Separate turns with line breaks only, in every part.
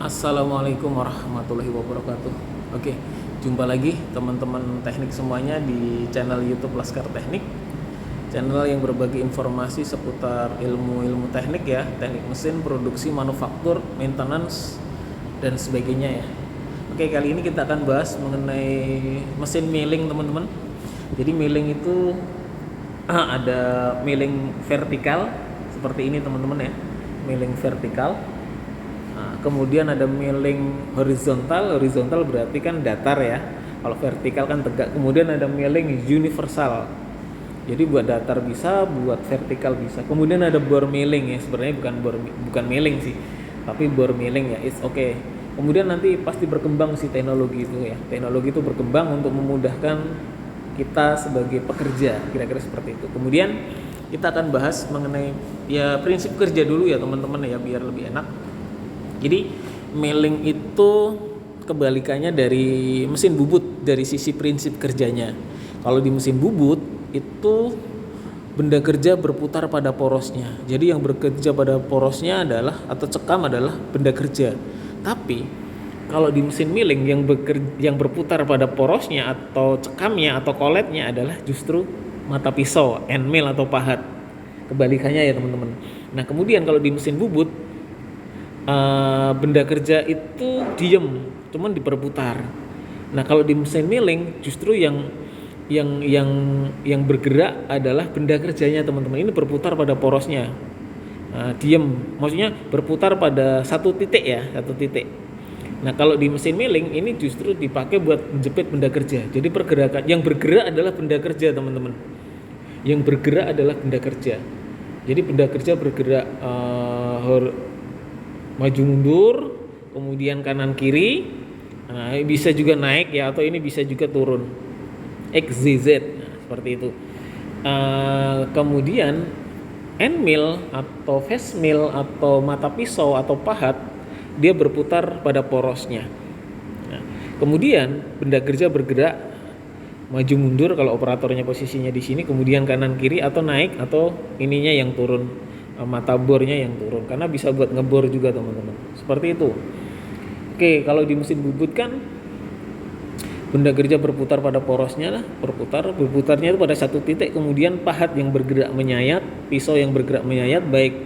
Assalamualaikum warahmatullahi wabarakatuh. Oke, jumpa lagi teman-teman teknik semuanya di channel YouTube Laskar Teknik. Channel yang berbagi informasi seputar ilmu-ilmu teknik ya, teknik mesin, produksi, manufaktur, maintenance, dan sebagainya ya. Oke, kali ini kita akan bahas mengenai mesin milling teman-teman. Jadi milling itu ada milling vertikal seperti ini teman-teman ya, milling vertikal. Kemudian ada milling horizontal berarti kan datar ya. Kalau vertikal kan tegak. Kemudian ada milling universal. Jadi buat datar bisa, buat vertikal bisa. Kemudian ada bore milling ya. Sebenarnya bukan milling sih, tapi bore milling ya. It's okay. Kemudian nanti pasti berkembang sih teknologi itu ya. Teknologi itu berkembang untuk memudahkan kita sebagai pekerja, kira-kira seperti itu. Kemudian kita akan bahas mengenai ya prinsip kerja dulu ya teman-teman ya, biar lebih enak. Jadi milling itu kebalikannya dari mesin bubut dari sisi prinsip kerjanya. Kalau di mesin bubut itu benda kerja berputar pada porosnya. Jadi yang bekerja pada porosnya adalah atau cekam adalah benda kerja. Tapi kalau di mesin milling yang berputar pada porosnya atau cekamnya atau koletnya adalah justru mata pisau, end mill atau pahat. Kebalikannya ya teman-teman. Nah kemudian kalau di mesin bubut benda kerja itu diem, cuman diperputar. Nah kalau di mesin milling justru yang bergerak adalah benda kerjanya teman-teman. Ini berputar pada porosnya, diem, maksudnya berputar pada satu titik ya, satu titik. Nah kalau di mesin milling ini justru dipakai buat menjepit benda kerja. Jadi pergerakan yang bergerak adalah benda kerja teman-teman. Yang bergerak adalah benda kerja. Jadi benda kerja bergerak maju mundur, kemudian kanan kiri, nah, bisa juga naik ya, atau ini bisa juga turun, XZZ, nah, seperti itu. Kemudian end mill atau face mill atau mata pisau atau pahat dia berputar pada porosnya. Nah, kemudian benda kerja bergerak maju mundur kalau operatornya posisinya di sini, kemudian kanan kiri atau naik atau ininya yang turun. Mata bornya yang turun karena bisa buat ngebor juga teman-teman, seperti itu. Oke, kalau di mesin bubut kan benda kerja berputar pada porosnya lah, berputarnya itu pada satu titik, kemudian pahat yang bergerak menyayat, pisau yang bergerak menyayat baik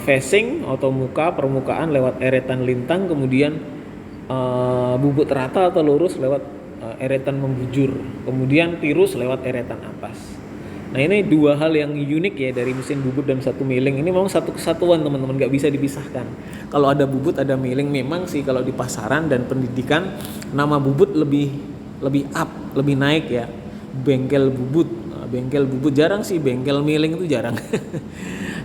facing atau permukaan lewat eretan lintang, kemudian bubut rata atau lurus lewat eretan membujur, kemudian tirus lewat eretan ampas. Nah ini dua hal yang unik ya dari mesin bubut dan satu milling. Ini memang satu kesatuan teman-teman, nggak bisa dipisahkan. Kalau ada bubut ada milling, memang sih kalau di pasaran dan pendidikan nama bubut lebih up, lebih naik ya. Bengkel bubut, bengkel bubut jarang sih, bengkel milling itu jarang.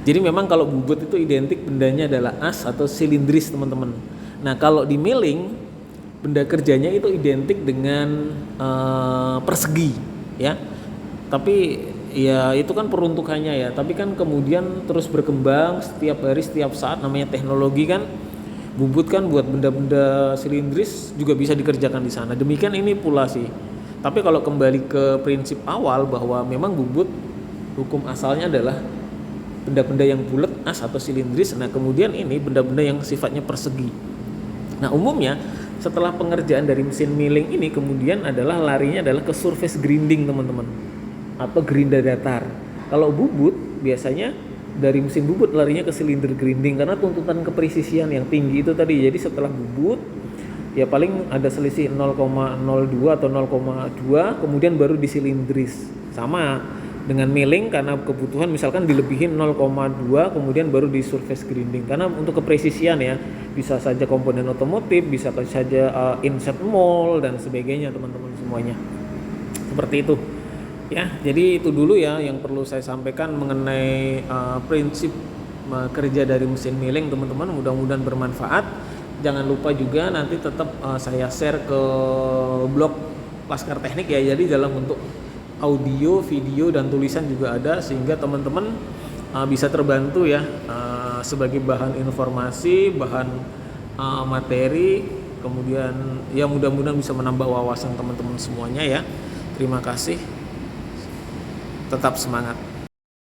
Jadi memang kalau bubut itu identik bendanya adalah as atau silindris teman-teman. Nah kalau di milling benda kerjanya itu identik dengan persegi ya. Tapi ya itu kan peruntukannya ya, tapi kan kemudian terus berkembang setiap hari setiap saat, namanya teknologi kan. Bubut kan buat benda-benda silindris juga bisa dikerjakan di sana, demikian ini pula sih. Tapi kalau kembali ke prinsip awal bahwa memang bubut hukum asalnya adalah benda-benda yang bulat as atau silindris. Nah kemudian ini benda-benda yang sifatnya persegi. Nah umumnya setelah pengerjaan dari mesin milling ini kemudian larinya adalah ke surface grinding teman-teman, atau gerinda datar. Kalau bubut biasanya dari mesin bubut larinya ke silinder grinding karena tuntutan kepresisian yang tinggi itu tadi. Jadi setelah bubut ya paling ada selisih 0,02 atau 0,2, kemudian baru disilindris. Sama dengan milling karena kebutuhan misalkan dilebihin 0,2 kemudian baru di surface grinding karena untuk kepresisian ya, bisa saja komponen otomotif, bisa saja inset mold dan sebagainya teman-teman semuanya. Seperti itu. Ya, jadi itu dulu ya yang perlu saya sampaikan mengenai prinsip kerja dari mesin milling teman-teman. Mudah-mudahan bermanfaat. Jangan lupa juga nanti tetap saya share ke blog Laskar Teknik ya. Jadi dalam bentuk audio, video dan tulisan juga ada sehingga teman-teman bisa terbantu ya sebagai bahan informasi, bahan materi. Kemudian ya mudah-mudahan bisa menambah wawasan teman-teman semuanya ya. Terima kasih. Tetap semangat.